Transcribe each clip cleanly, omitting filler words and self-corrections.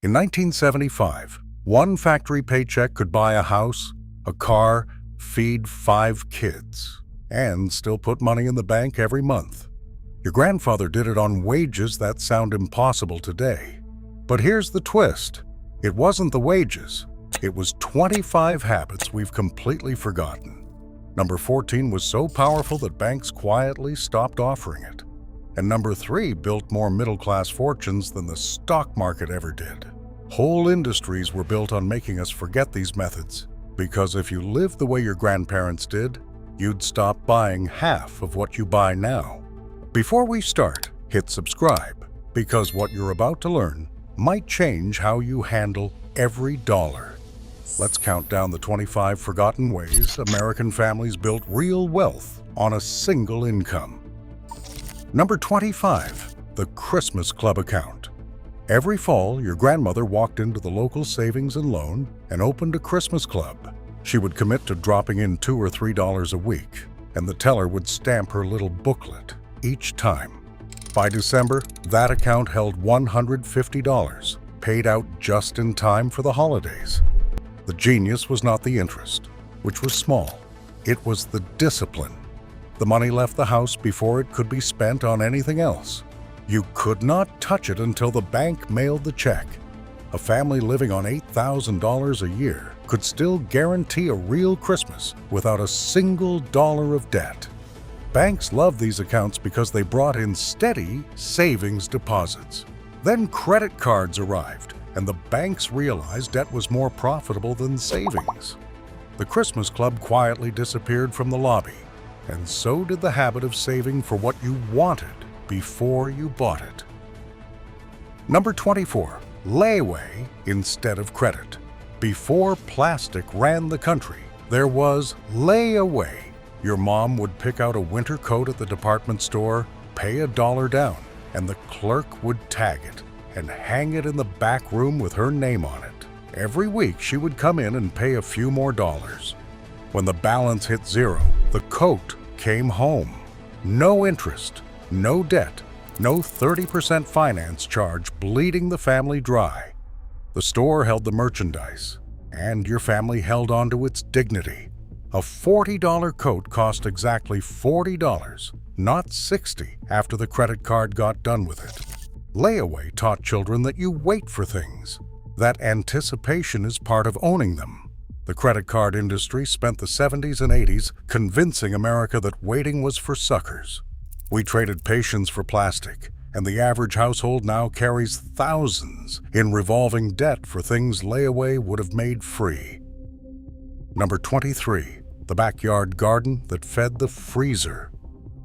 In 1975, one factory paycheck could buy a house, a car, feed 5 kids, and still put money in the bank every month. Your grandfather did it on wages that sound impossible today. But here's the twist. It wasn't the wages. It was 25 habits we've completely forgotten. Number 14 was so powerful that banks quietly stopped offering it. And number 3 built more middle-class fortunes than the stock market ever did. Whole industries were built on making us forget these methods, because if you lived the way your grandparents did, you'd stop buying half of what you buy now. Before we start, hit subscribe, because what you're about to learn might change how you handle every dollar. Let's count down the 25 forgotten ways American families built real wealth on a single income. Number 25, the Christmas Club account. Every fall, your grandmother walked into the local savings and loan and opened a Christmas club. She would commit to dropping in $2 or $3 a week, and the teller would stamp her little booklet each time. By December, that account held $150, paid out just in time for the holidays. The genius was not the interest, which was small. It was the discipline. The money left the house before it could be spent on anything else. You could not touch it until the bank mailed the check. A family living on $8,000 a year could still guarantee a real Christmas without a single dollar of debt. Banks loved these accounts because they brought in steady savings deposits. Then credit cards arrived, and the banks realized debt was more profitable than savings. The Christmas Club quietly disappeared from the lobby, and so did the habit of saving for what you wanted before you bought it. Number 24, layaway instead of credit. Before plastic ran the country, there was layaway. Your mom would pick out a winter coat at the department store, pay $1 down, and the clerk would tag it and hang it in the back room with her name on it. Every week she would come in and pay a few more dollars. When the balance hit zero, the coat came home. No interest, no debt, no 30% finance charge bleeding the family dry. The store held the merchandise, and your family held on to its dignity. A $40 coat cost exactly $40, not $60 after the credit card got done with it. Layaway taught children that you wait for things, that anticipation is part of owning them. The credit card industry spent the 70s and 80s convincing America that waiting was for suckers. We traded patience for plastic, and the average household now carries thousands in revolving debt for things layaway would have made free. Number 23, the backyard garden that fed the freezer.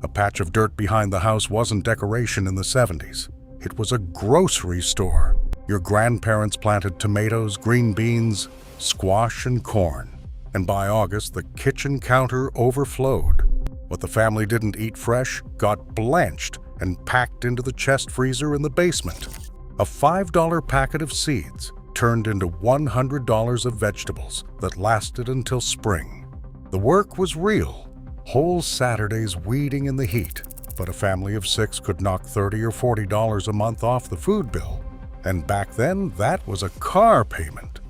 A patch of dirt behind the house wasn't decoration in the 70s. It was a grocery store. Your grandparents planted tomatoes, green beans, squash, and corn. And by August, the kitchen counter overflowed. What the family didn't eat fresh got blanched and packed into the chest freezer in the basement. A $5 packet of seeds turned into $100 of vegetables that lasted until spring. The work was real. Whole Saturdays weeding in the heat, but a family of 6 could knock $30 or $40 a month off the food bill. And back then, that was a car payment.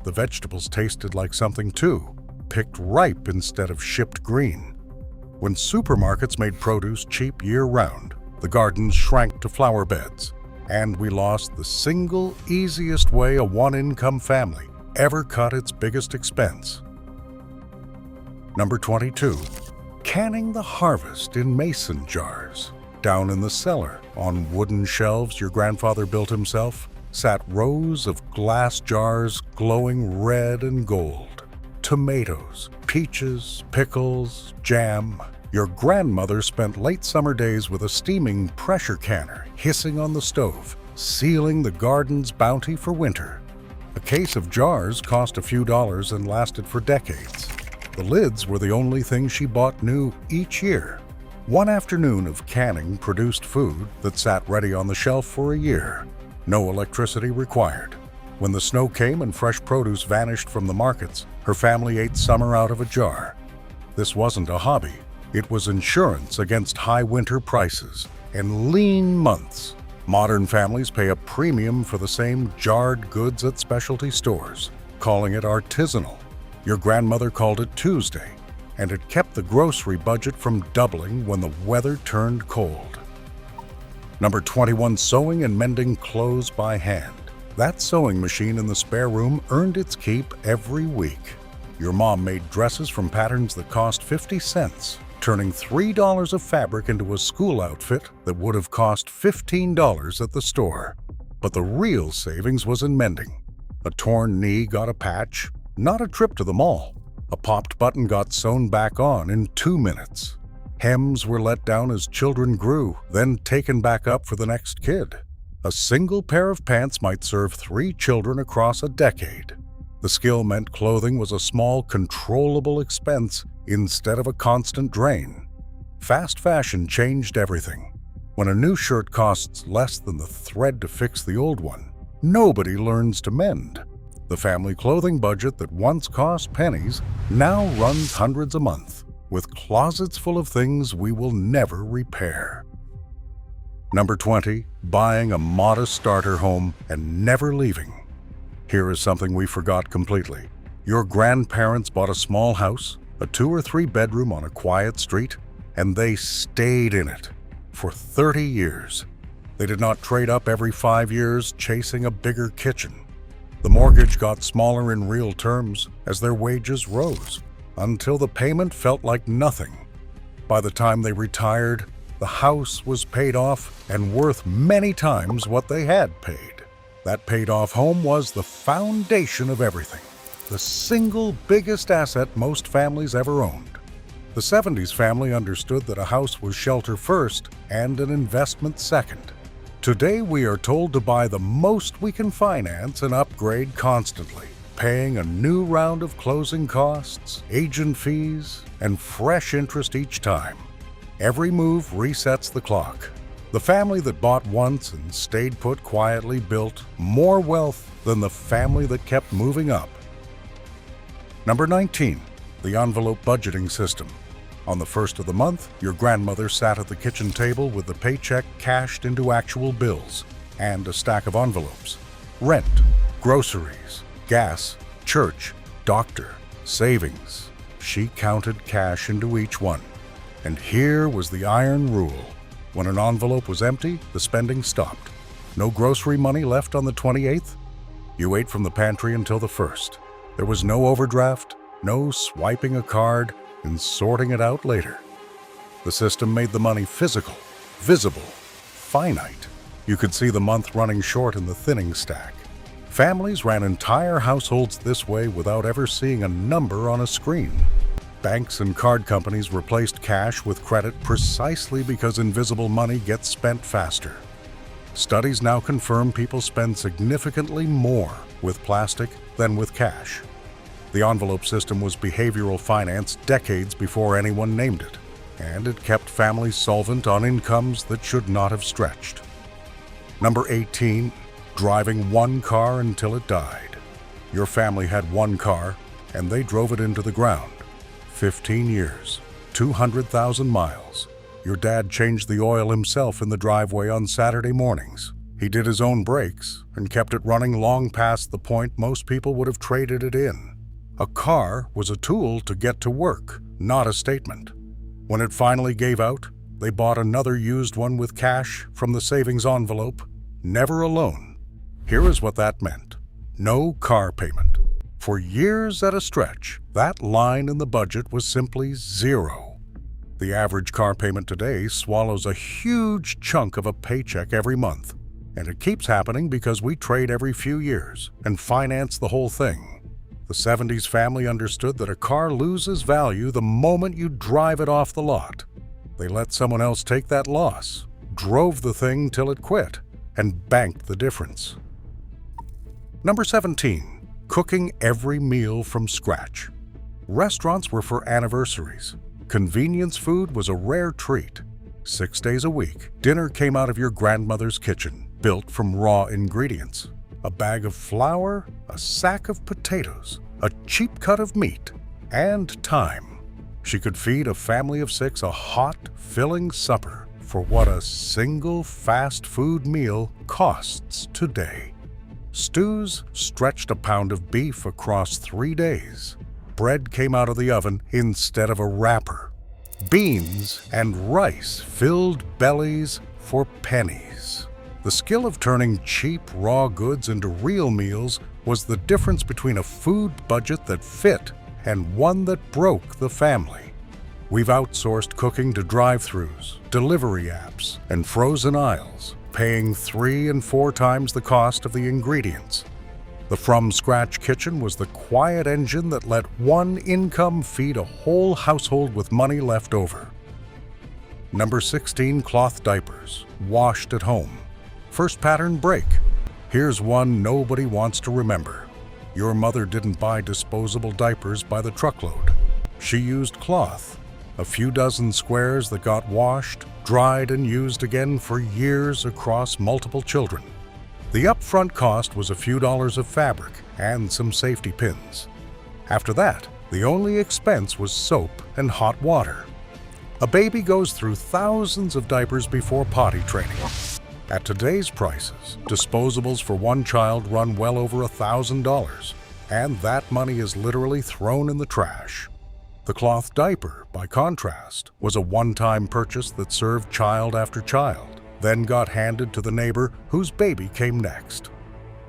The vegetables tasted like something too, picked ripe instead of shipped green. When supermarkets made produce cheap year-round, the gardens shrank to flower beds, and we lost the single easiest way a one-income family ever cut its biggest expense. Number 22, canning the harvest in mason jars. Down in the cellar, on wooden shelves your grandfather built himself, sat rows of glass jars glowing red and gold. Tomatoes, peaches, pickles, jam. Your grandmother spent late summer days with a steaming pressure canner hissing on the stove, sealing the garden's bounty for winter. A case of jars cost a few dollars and lasted for decades. The lids were the only thing she bought new each year. One afternoon of canning produced food that sat ready on the shelf for a year. No electricity required. When the snow came and fresh produce vanished from the markets, her family ate summer out of a jar. This wasn't a hobby. It was insurance against high winter prices and lean months. Modern families pay a premium for the same jarred goods at specialty stores, calling it artisanal. Your grandmother called it Tuesday, and it kept the grocery budget from doubling when the weather turned cold. Number 21, sewing and mending clothes by hand. That sewing machine in the spare room earned its keep every week. Your mom made dresses from patterns that cost 50 cents, turning $3 of fabric into a school outfit that would have cost $15 at the store. But the real savings was in mending. A torn knee got a patch, not a trip to the mall. A popped button got sewn back on in 2 minutes. Hems were let down as children grew, then taken back up for the next kid. A single pair of pants might serve 3 children across a decade. The skill meant clothing was a small, controllable expense instead of a constant drain. Fast fashion changed everything. When a new shirt costs less than the thread to fix the old one, nobody learns to mend. The family clothing budget that once cost pennies now runs hundreds a month, with closets full of things we will never repair. Number 20, buying a modest starter home and never leaving. Here is something we forgot completely. Your grandparents bought a small house, a 2 or 3 bedroom on a quiet street, and they stayed in it for 30 years. They did not trade up every 5 years chasing a bigger kitchen. The mortgage got smaller in real terms as their wages rose, until the payment felt like nothing. By the time they retired, the house was paid off and worth many times what they had paid. That paid-off home was the foundation of everything, the single biggest asset most families ever owned. The 70s family understood that a house was shelter first and an investment second. Today, we are told to buy the most we can finance and upgrade constantly, paying a new round of closing costs, agent fees, and fresh interest each time. Every move resets the clock. The family that bought once and stayed put quietly built more wealth than the family that kept moving up. Number 19, the envelope budgeting system. On the first of the month, your grandmother sat at the kitchen table with the paycheck cashed into actual bills and a stack of envelopes. Rent, groceries, gas, church, doctor, savings. She counted cash into each one. And here was the iron rule. When an envelope was empty, the spending stopped. No grocery money left on the 28th? You ate from the pantry until the 1st. There was no overdraft, no swiping a card and sorting it out later. The system made the money physical, visible, finite. You could see the month running short in the thinning stack. Families ran entire households this way without ever seeing a number on a screen. Banks and card companies replaced cash with credit precisely because invisible money gets spent faster. Studies now confirm people spend significantly more with plastic than with cash. The envelope system was behavioral finance decades before anyone named it, and it kept families solvent on incomes that should not have stretched. Number 18, driving one car until it died. Your family had one car, and they drove it into the ground. 15 years, 200,000 miles. Your dad changed the oil himself in the driveway on Saturday mornings. He did his own brakes and kept it running long past the point most people would have traded it in. A car was a tool to get to work, not a statement. When it finally gave out, they bought another used one with cash from the savings envelope, never alone. Here is what that meant. No car payment. For years at a stretch, that line in the budget was simply zero. The average car payment today swallows a huge chunk of a paycheck every month, and it keeps happening because we trade every few years and finance the whole thing. The 70s family understood that a car loses value the moment you drive it off the lot. They let someone else take that loss, drove the thing till it quit, and banked the difference. Number 17. Cooking every meal from scratch. Restaurants were for anniversaries. Convenience food was a rare treat. 6 days a week, dinner came out of your grandmother's kitchen, built from raw ingredients. A bag of flour, a sack of potatoes, a cheap cut of meat, and time. She could feed a family of 6 a hot, filling supper, for what a single fast food meal costs today. Stews stretched a pound of beef across 3 days. Bread came out of the oven instead of a wrapper. Beans and rice filled bellies for pennies. The skill of turning cheap raw goods into real meals was the difference between a food budget that fit and one that broke the family. We've outsourced cooking to drive-thrus, delivery apps, and frozen aisles, paying 3 and 4 times the cost of the ingredients. The from-scratch kitchen was the quiet engine that let one income feed a whole household with money left over. Number 16, cloth diapers, washed at home. First pattern break. Here's one nobody wants to remember. Your mother didn't buy disposable diapers by the truckload. She used cloth, a few dozen squares that got washed, dried, and used again for years across multiple children. The upfront cost was a few dollars of fabric and some safety pins. After that, the only expense was soap and hot water. A baby goes through thousands of diapers before potty training. At today's prices, disposables for one child run well over $1,000, and that money is literally thrown in the trash. The cloth diaper, by contrast, was a one-time purchase that served child after child, then got handed to the neighbor whose baby came next.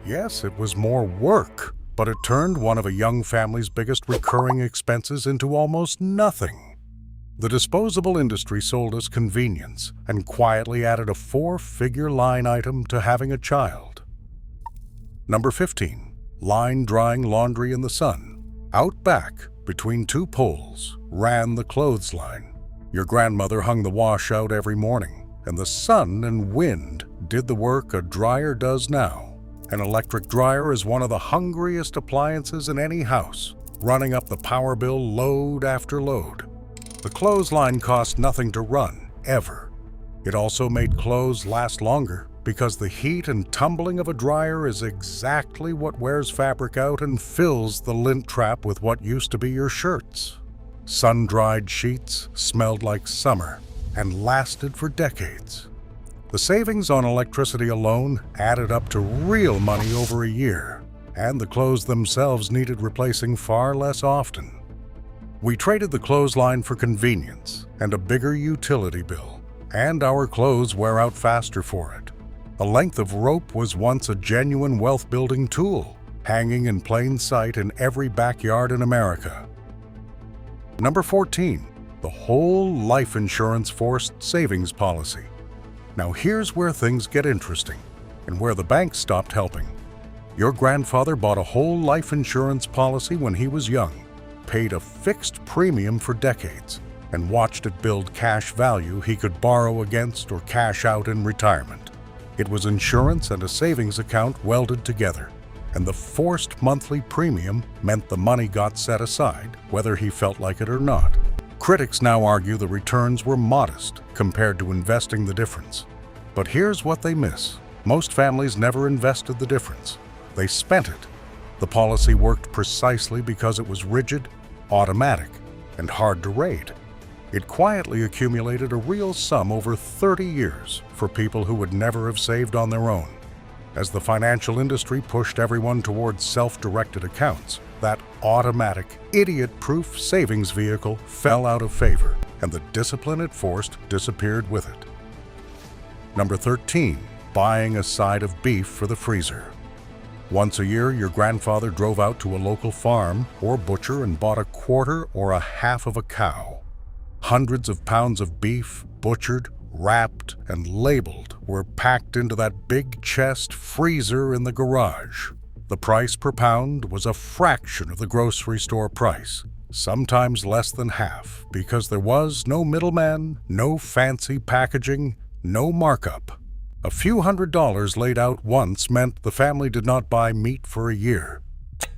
Yes, it was more work, but it turned one of a young family's biggest recurring expenses into almost nothing. The disposable industry sold us convenience and quietly added a 4-figure line item to having a child. Number 15, line drying laundry in the sun. Out back, between 2 poles, ran the clothesline. Your grandmother hung the wash out every morning, and the sun and wind did the work a dryer does now. An electric dryer is one of the hungriest appliances in any house, running up the power bill load after load. The clothesline cost nothing to run, ever. It also made clothes last longer because the heat and tumbling of a dryer is exactly what wears fabric out and fills the lint trap with what used to be your shirts. Sun-dried sheets smelled like summer and lasted for decades. The savings on electricity alone added up to real money over a year, and the clothes themselves needed replacing far less often. We traded the clothesline for convenience and a bigger utility bill, and our clothes wear out faster for it. A length of rope was once a genuine wealth-building tool, hanging in plain sight in every backyard in America. Number 14, the whole life insurance forced savings policy. Now here's where things get interesting, and where the banks stopped helping. Your grandfather bought a whole life insurance policy when he was young, paid a fixed premium for decades, and watched it build cash value he could borrow against or cash out in retirement. It was insurance and a savings account welded together, and the forced monthly premium meant the money got set aside, whether he felt like it or not. Critics now argue the returns were modest compared to investing the difference. But here's what they miss. Most families never invested the difference. They spent it. The policy worked precisely because it was rigid, automatic, and hard to raid. It quietly accumulated a real sum over 30 years for people who would never have saved on their own. As the financial industry pushed everyone towards self-directed accounts, that automatic, idiot-proof savings vehicle fell out of favor, and the discipline it forced disappeared with it. Number 13, buying a side of beef for the freezer. Once a year, your grandfather drove out to a local farm or butcher and bought a quarter or a half of a cow. Hundreds of pounds of beef, butchered, wrapped, and labeled, were packed into that big chest freezer in the garage. The price per pound was a fraction of the grocery store price, sometimes less than half, because there was no middleman, no fancy packaging, no markup. A few $100s laid out once meant the family did not buy meat for a year.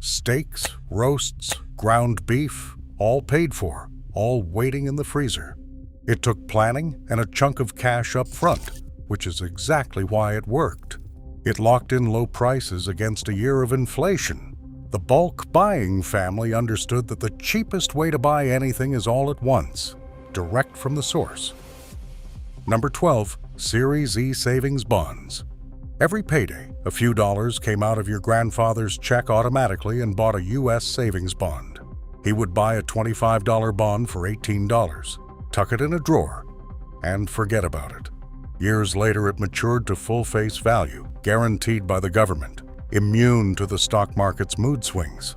Steaks, roasts, ground beef, all paid for, all waiting in the freezer. It took planning and a chunk of cash up front, which is exactly why it worked. It locked in low prices against a year of inflation. The bulk buying family understood that the cheapest way to buy anything is all at once, direct from the source. Number 12. Series E savings bonds. Every payday, a few dollars came out of your grandfather's check automatically and bought a U.S. savings bond. He would buy a $25 bond for $18, tuck it in a drawer, and forget about it. Years later, it matured to full face value, guaranteed by the government, immune to the stock market's mood swings.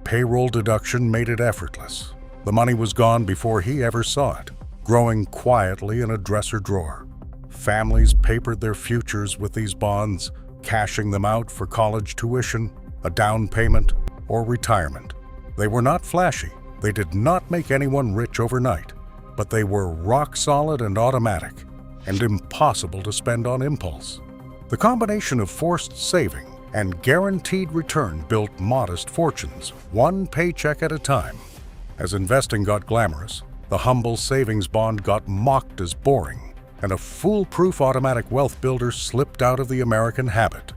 Payroll deduction made it effortless. The money was gone before he ever saw it, growing quietly in a dresser drawer. Families papered their futures with these bonds, cashing them out for college tuition, a down payment, or retirement. They were not flashy. They did not make anyone rich overnight, but they were rock solid and automatic, and impossible to spend on impulse. The combination of forced saving and guaranteed return built modest fortunes, one paycheck at a time. As investing got glamorous, the humble savings bond got mocked as boring, and a foolproof automatic wealth builder slipped out of the American habit.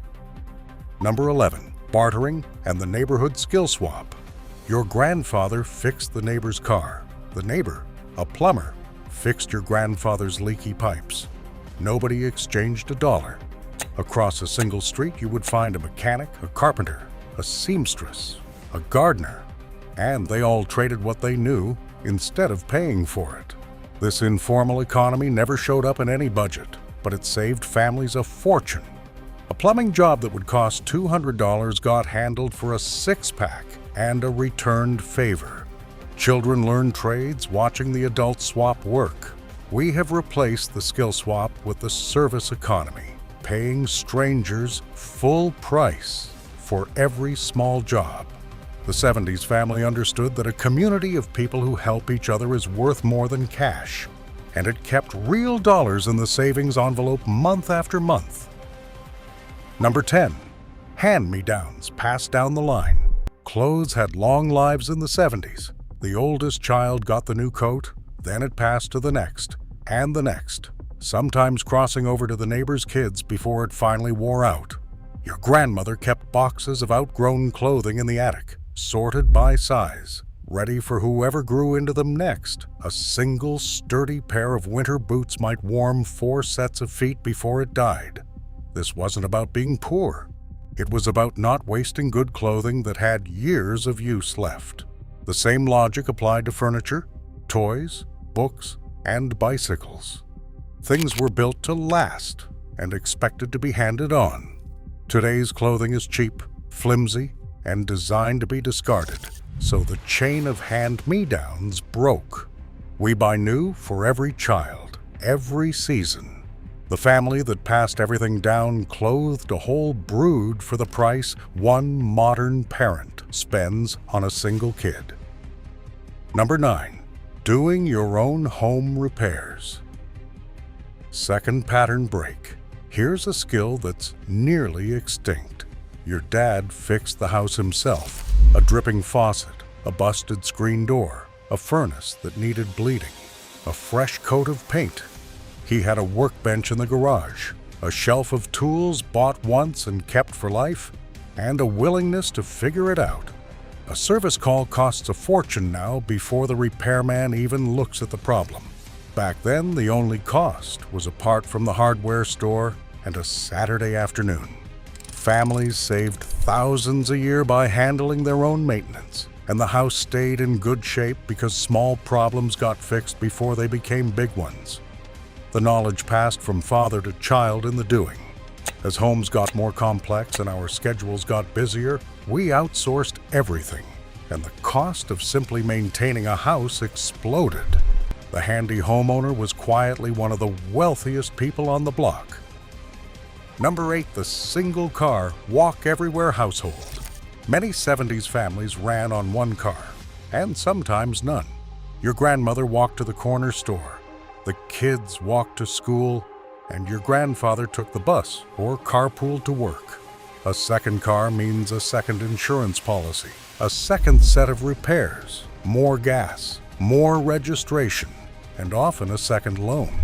Number 11. Bartering and the neighborhood skill swap. Your grandfather fixed the neighbor's car. The neighbor, a plumber, fixed your grandfather's leaky pipes. Nobody exchanged a dollar. Across a single street, you would find a mechanic, a carpenter, a seamstress, a gardener, and they all traded what they knew instead of paying for it. This informal economy never showed up in any budget, but it saved families a fortune. A plumbing job that would cost $200 got handled for a six-pack and a returned favor. Children learned trades watching the adults swap work. We have replaced the skill swap with the service economy, paying strangers full price for every small job. The 70s family understood that a community of people who help each other is worth more than cash, and it kept real dollars in the savings envelope month after month. Number 10. Hand-me-downs passed down the line. Clothes had long lives in the 70s. The oldest child got the new coat, then it passed to the next, and the next, sometimes crossing over to the neighbor's kids before it finally wore out. Your grandmother kept boxes of outgrown clothing in the attic, sorted by size, ready for whoever grew into them next. A single sturdy pair of winter boots might warm 4 sets of feet before it died. This wasn't about being poor. It was about not wasting good clothing that had years of use left. The same logic applied to furniture, toys, books, and bicycles. Things were built to last and expected to be handed on. Today's clothing is cheap, flimsy, and designed to be discarded, so the chain of hand-me-downs broke. We buy new for every child, every season. The family that passed everything down clothed a whole brood for the price one modern parent spends on a single kid. Number 9. Doing your own home repairs. Second pattern break. Here's a skill that's nearly extinct. Your dad fixed the house himself. A dripping faucet, a busted screen door, a furnace that needed bleeding, a fresh coat of paint. He had a workbench in the garage, a shelf of tools bought once and kept for life, and a willingness to figure it out. A service call costs a fortune now before the repairman even looks at the problem. Back then, the only cost was a part from the hardware store and a Saturday afternoon. Families saved thousands a year by handling their own maintenance, and the house stayed in good shape because small problems got fixed before they became big ones. The knowledge passed from father to child in the doing. As homes got more complex and our schedules got busier, we outsourced everything, and the cost of simply maintaining a house exploded. The handy homeowner was quietly one of the wealthiest people on the block. Number 8. The single-car, walk-everywhere household. Many 70s families ran on one car, and sometimes none. Your grandmother walked to the corner store, the kids walked to school, and your grandfather took the bus or carpooled to work. A second car means a second insurance policy, a second set of repairs, more gas, more registration, and often a second loan.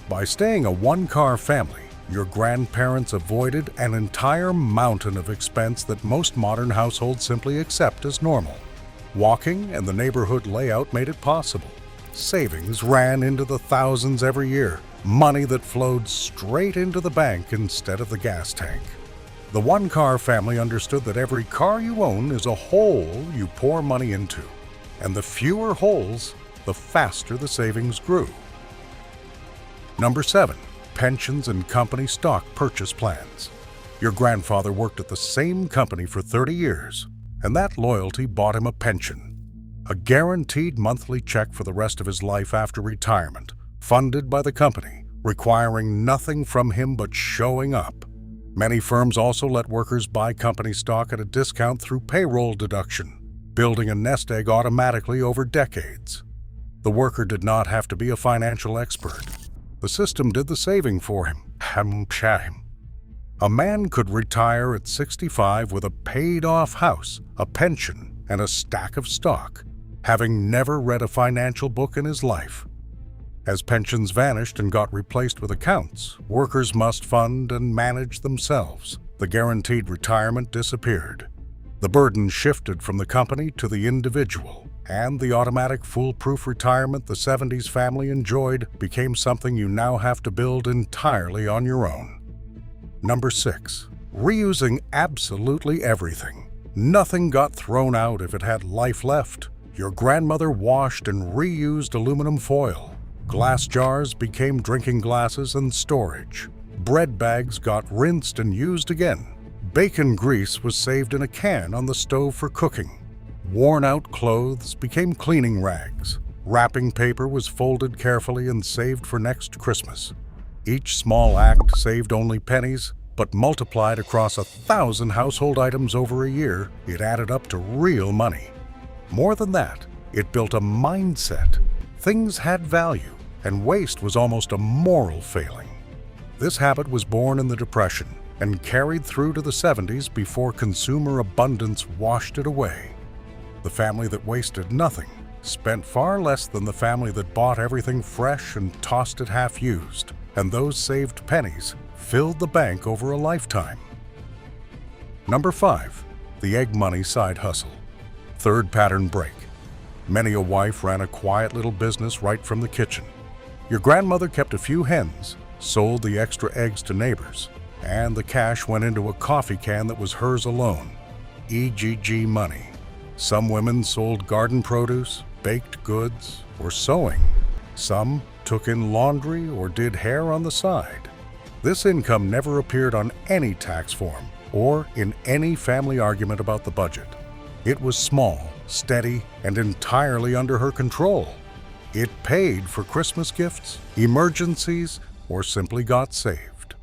By staying a one-car family, your grandparents avoided an entire mountain of expense that most modern households simply accept as normal. Walking and the neighborhood layout made it possible. Savings ran into the thousands every year, money that flowed straight into the bank instead of the gas tank. The one-car family understood that every car you own is a hole you pour money into, and the fewer holes, the faster the savings grew. Number 7. Pensions and company stock purchase plans. Your grandfather worked at the same company for 30 years, and that loyalty bought him a pension, a guaranteed monthly check for the rest of his life after retirement, funded by the company, requiring nothing from him but showing up. Many firms also let workers buy company stock at a discount through payroll deduction, building a nest egg automatically over decades. The worker did not have to be a financial expert. The system did the saving for him. A man could retire at 65 with a paid-off house, a pension, and a stack of stock, having never read a financial book in his life. As pensions vanished and got replaced with accounts, workers must fund and manage themselves. The guaranteed retirement disappeared. The burden shifted from the company to the individual, and the automatic foolproof retirement the 70s family enjoyed became something you now have to build entirely on your own. Number 6. Reusing absolutely everything. Nothing got thrown out if it had life left. Your grandmother washed and reused aluminum foil. Glass jars became drinking glasses and storage. Bread bags got rinsed and used again. Bacon grease was saved in a can on the stove for cooking. Worn-out clothes became cleaning rags. Wrapping paper was folded carefully and saved for next Christmas. Each small act saved only pennies, but multiplied across 1,000 household items over a year, it added up to real money. More than that, it built a mindset. Things had value, and waste was almost a moral failing. This habit was born in the Depression and carried through to the 70s before consumer abundance washed it away. The family that wasted nothing spent far less than the family that bought everything fresh and tossed it half-used, and those saved pennies filled the bank over a lifetime. Number 5. The egg money side hustle. Third pattern break. Many a wife ran a quiet little business right from the kitchen. Your grandmother kept a few hens, sold the extra eggs to neighbors, and the cash went into a coffee can that was hers alone. EGG money. Some women sold garden produce, baked goods, or sewing. Some took in laundry or did hair on the side. This income never appeared on any tax form or in any family argument about the budget. It was small, steady, and entirely under her control. It paid for Christmas gifts, emergencies, or simply got saved.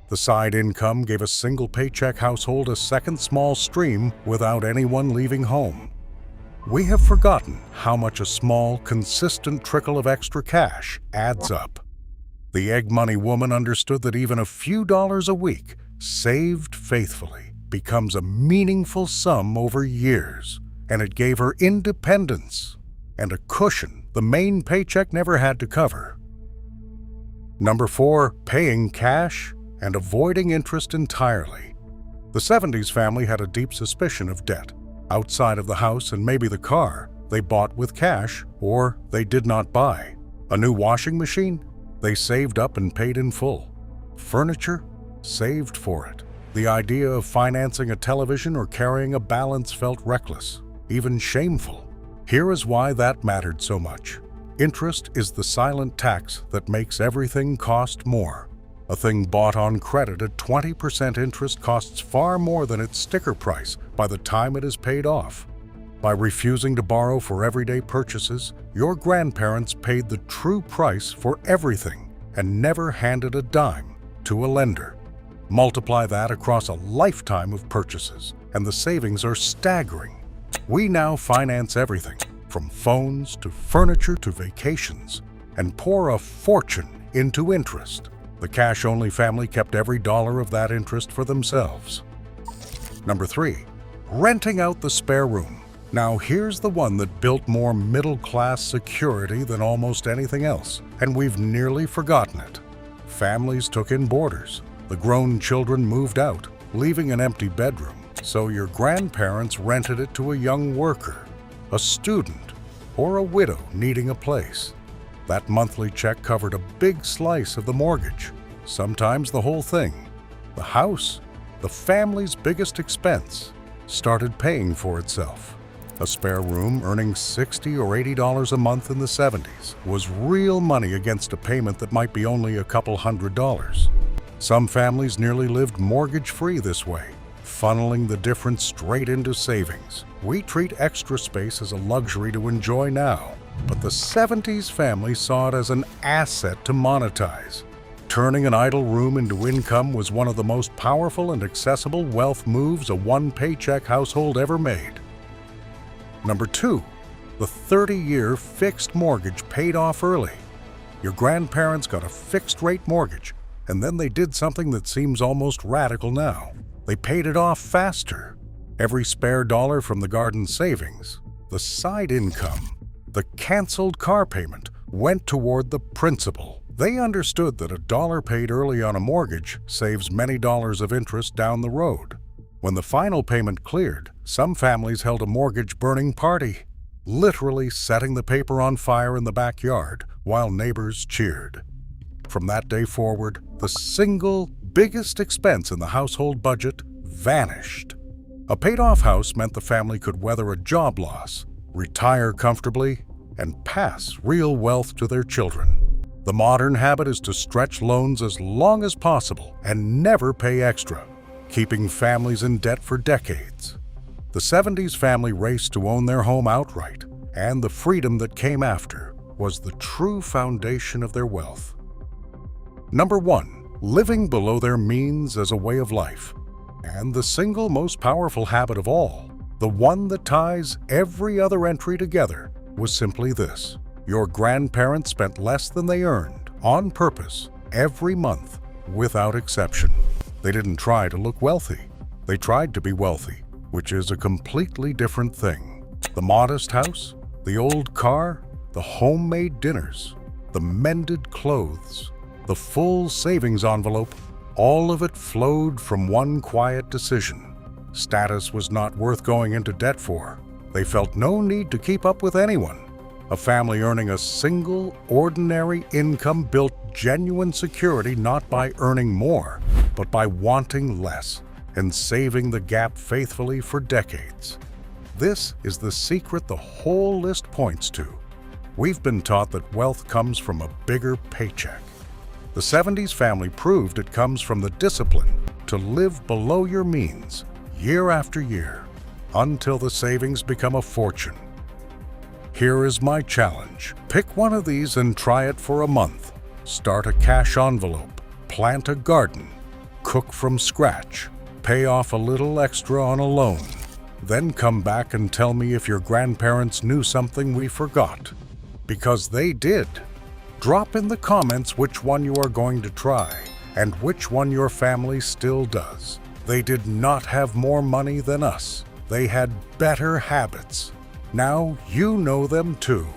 The side income gave a single paycheck household a second small stream without anyone leaving home. We have forgotten how much a small, consistent trickle of extra cash adds up. The egg money woman understood that even a few dollars a week, saved faithfully, becomes a meaningful sum over years, and it gave her independence and a cushion the main paycheck never had to cover. Number 4, paying cash and avoiding interest entirely. The 70s family had a deep suspicion of debt. Outside of the house and maybe the car, they bought with cash or they did not buy. A new washing machine? They saved up and paid in full. Furniture? Saved for it. The idea of financing a television or carrying a balance felt reckless, even shameful. Here is why that mattered so much. Interest is the silent tax that makes everything cost more. A thing bought on credit at 20% interest costs far more than its sticker price by the time it is paid off. By refusing to borrow for everyday purchases, your grandparents paid the true price for everything and never handed a dime to a lender. Multiply that across a lifetime of purchases, and the savings are staggering. We now finance everything, from phones to furniture to vacations, and pour a fortune into interest. The cash-only family kept every dollar of that interest for themselves. Number 3, renting out the spare room. Now here's the one that built more middle-class security than almost anything else, and we've nearly forgotten it. Families took in boarders. The grown children moved out, leaving an empty bedroom, so your grandparents rented it to a young worker, a student, or a widow needing a place. That monthly check covered a big slice of the mortgage, sometimes the whole thing. The house, the family's biggest expense, started paying for itself. A spare room earning $60 or $80 a month in the 70s was real money against a payment that might be only a couple $100s. Some families nearly lived mortgage-free this way, funneling the difference straight into savings. We treat extra space as a luxury to enjoy now, but the 70s family saw it as an asset to monetize. Turning an idle room into income was one of the most powerful and accessible wealth moves a one-paycheck household ever made. Number 2, the 30-year fixed mortgage paid off early. Your grandparents got a fixed-rate mortgage, and then they did something that seems almost radical now. They paid it off faster. Every spare dollar from the garden savings, the side income, the canceled car payment went toward the principal. They understood that a dollar paid early on a mortgage saves many dollars of interest down the road. When the final payment cleared, some families held a mortgage-burning party, literally setting the paper on fire in the backyard while neighbors cheered. From that day forward, the single biggest expense in the household budget vanished. A paid-off house meant the family could weather a job loss, retire comfortably, and pass real wealth to their children. The modern habit is to stretch loans as long as possible and never pay extra, keeping families in debt for decades. The 70s family raced to own their home outright, and the freedom that came after was the true foundation of their wealth. Number 1, living below their means as a way of life. And the single most powerful habit of all, the one that ties every other entry together, was simply this. Your grandparents spent less than they earned, on purpose, every month, without exception. They didn't try to look wealthy. They tried to be wealthy, which is a completely different thing. The modest house, the old car, the homemade dinners, the mended clothes, the full savings envelope, all of it flowed from one quiet decision. Status was not worth going into debt for. They felt no need to keep up with anyone. A family earning a single, ordinary income built genuine security not by earning more, but by wanting less and saving the gap faithfully for decades. This is the secret the whole list points to. We've been taught that wealth comes from a bigger paycheck. The 70s family proved it comes from the discipline to live below your means year after year until the savings become a fortune. Here is my challenge. Pick one of these and try it for a month. Start a cash envelope, plant a garden, cook from scratch, pay off a little extra on a loan. Then come back and tell me if your grandparents knew something we forgot. Because they did. Drop in the comments which one you are going to try and which one your family still does. They did not have more money than us. They had better habits. Now you know them too.